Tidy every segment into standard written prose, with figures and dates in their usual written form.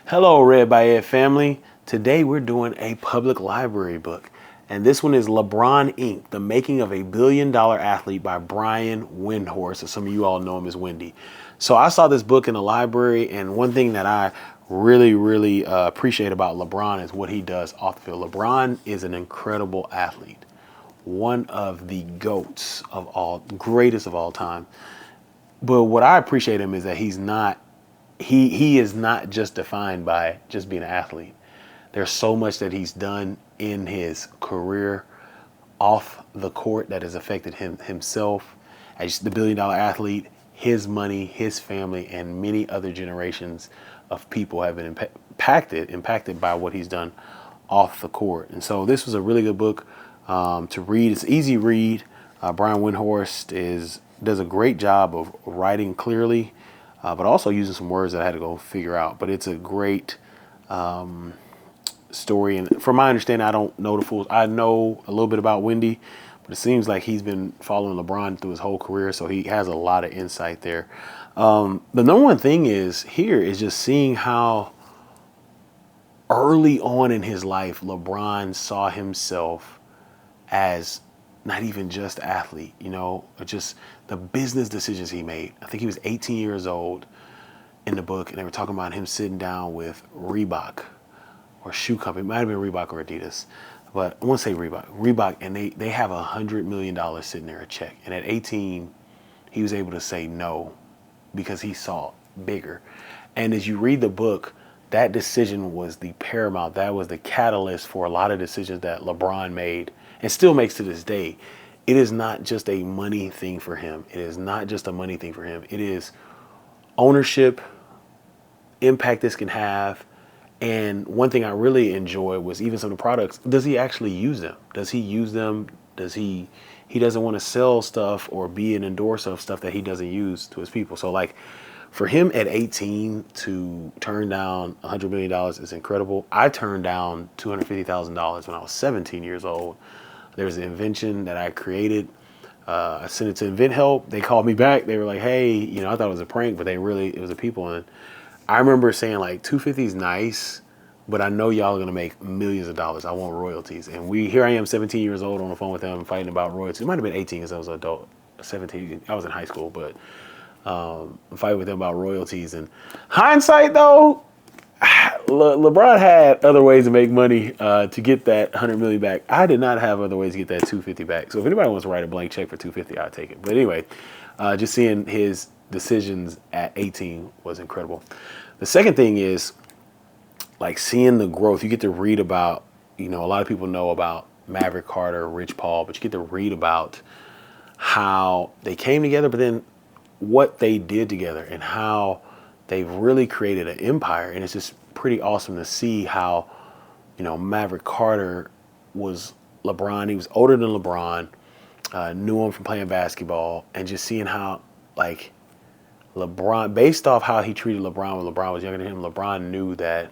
Hello, Read by Ed family. Today we're doing a public library book, and this one is LeBron Inc., The Making of a $1 Billion Athlete by Brian Windhorst, or some of you all know him as Wendy. So I saw this book in the library, and one thing that I really appreciate about LeBron is what he does off the field. LeBron is an incredible athlete, one of the GOATs of all, greatest of all time. But what I appreciate him is that he is not just defined by just being an athlete. There's so much that he's done in his career off the court that has affected himself as the $1 billion athlete, his money, his family, and many other generations of people have been impacted by what he's done off the court. And so this was a really good book to read. It's an easy read. Brian Windhorst does a great job of writing clearly, but also using some words that I had to go figure out. But it's a great story. And from my understanding, I don't know the full. I know a little bit about Wendy, but it seems like he's been following LeBron through his whole career, so he has a lot of insight there. The number one thing is just seeing how early on in his life LeBron saw himself as not even just athlete, or just the business decisions he made. I think he was 18 years old in the book, and they were talking about him sitting down with Reebok or shoe company. It might have been Reebok or Adidas, but I want to say Reebok, and they have $100 million sitting there, a check. And at 18, he was able to say no because he saw bigger. And as you read the book, that decision was the paramount. That was the catalyst for a lot of decisions that LeBron made and still makes to this day. It is not just a money thing for him. It is not just a money thing for him. It is ownership, impact this can have. And one thing I really enjoyed was even some of the products. Does he actually use them? Does he use them? He doesn't want to sell stuff or be an endorser of stuff that he doesn't use to his people. So like for him at 18 to turn down $100 million is incredible. I turned down $250,000 when I was 17 years old. There's an invention that I created. I sent it to Invent Help. They called me back. They were like, hey, I thought it was a prank, but it was the people. And I remember saying like 250 is nice, but I know y'all are going to make millions of dollars. I want royalties. And here I am 17 years old on the phone with them fighting about royalties. It might have been 18 because I was an adult. 17, I was in high school, but I'm fighting with them about royalties. And hindsight though, LeBron had other ways to make money to get that 100 million back. I did not have other ways to get that 250 back. So if anybody wants to write a blank check for 250, I'll take it. But anyway, just seeing his decisions at 18 was incredible. The second thing is like seeing the growth. You get to read about, a lot of people know about Maverick Carter, Rich Paul, but you get to read about how they came together, but then what they did together and how they've really created an empire. And it's just pretty awesome to see how, Maverick Carter was LeBron. He was older than LeBron, knew him from playing basketball, and just seeing how, like, LeBron, based off how he treated LeBron when LeBron was younger than him, LeBron knew that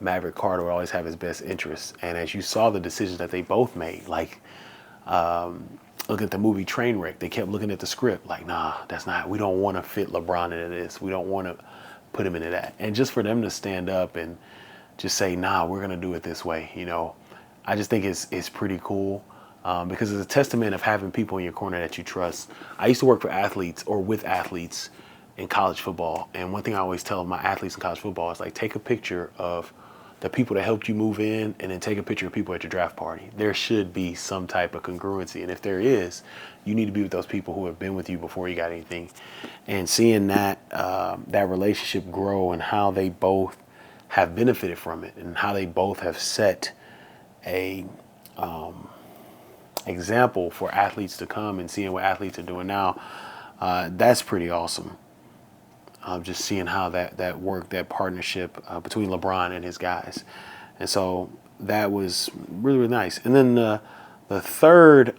Maverick Carter would always have his best interests. And as you saw the decisions that they both made, like, look at the movie Trainwreck. They kept looking at the script like, nah, we don't want to fit LeBron into this. We don't want to put him into that. And just for them to stand up and just say, nah, we're going to do it this way. I just think it's pretty cool because it's a testament of having people in your corner that you trust. I used to work for athletes or with athletes in college football. And one thing I always tell my athletes in college football is like, take a picture of the people that helped you move in, and then take a picture of people at your draft party. There should be some type of congruency. And if there is, you need to be with those people who have been with you before you got anything. And seeing that relationship grow and how they both have benefited from it and how they both have set a example for athletes to come and seeing what athletes are doing now, that's pretty awesome. Just seeing how that work, that partnership between LeBron and his guys. And so that was really nice. And then the third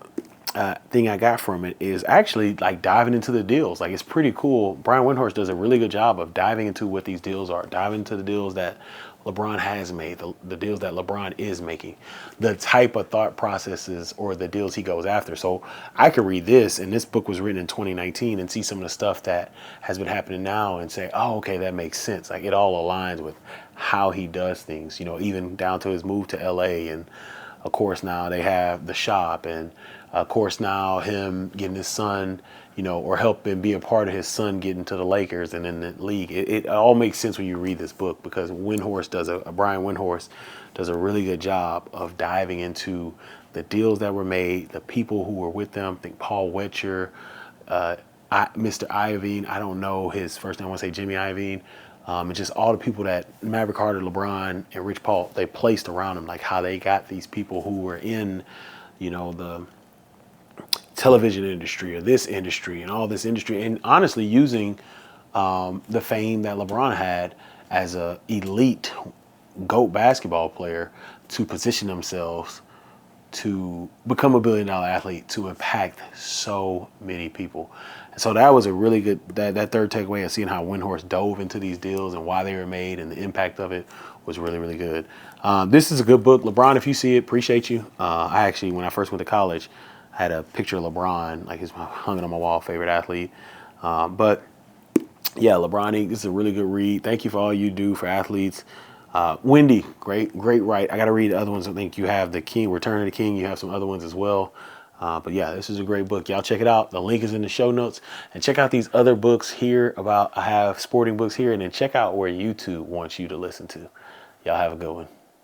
thing I got from it is actually like diving into the deals. Like it's pretty cool. Brian Windhorst does a really good job of diving into what these deals are, diving into the deals that LeBron has made, the deals that LeBron is making, the type of thought processes or the deals he goes after. So I could read this, and this book was written in 2019, and see some of the stuff that has been happening now and say, oh, okay, that makes sense. Like it all aligns with how he does things, you know, even down to his move to LA. And of course, now they have the shop, and of course, now him getting his son, you know, or helping be a part of his son getting to the Lakers and in the league. It all makes sense when you read this book, because Brian Windhorst does a really good job of diving into the deals that were made, the people who were with them. I think Paul Wetcher, Mr. Iovine, I don't know his first name, I want to say Jimmy Iovine, and just all the people that Maverick Carter, LeBron, and Rich Paul, they placed around him, like how they got these people who were in, you know, the television industry or this industry and all this industry, and honestly using the fame that LeBron had as a elite GOAT basketball player to position themselves to become a $1 billion athlete, to impact so many people. So that was a really good, that third takeaway of seeing how Windhorst dove into these deals and why they were made and the impact of it was really, really good. This is a good book. LeBron, if you see it, appreciate you. I actually, when I first went to college, I had a picture of LeBron, like he's hung it on my wall, favorite athlete. But yeah, LeBron Inc. This is a really good read. Thank you for all you do for athletes. Wendy, great write. I got to read the other ones. I think you have The King, Return of the King. You have some other ones as well. But yeah, this is a great book. Y'all check it out. The link is in the show notes. And check out these other books here I have sporting books here. And then check out where YouTube wants you to listen to. Y'all have a good one.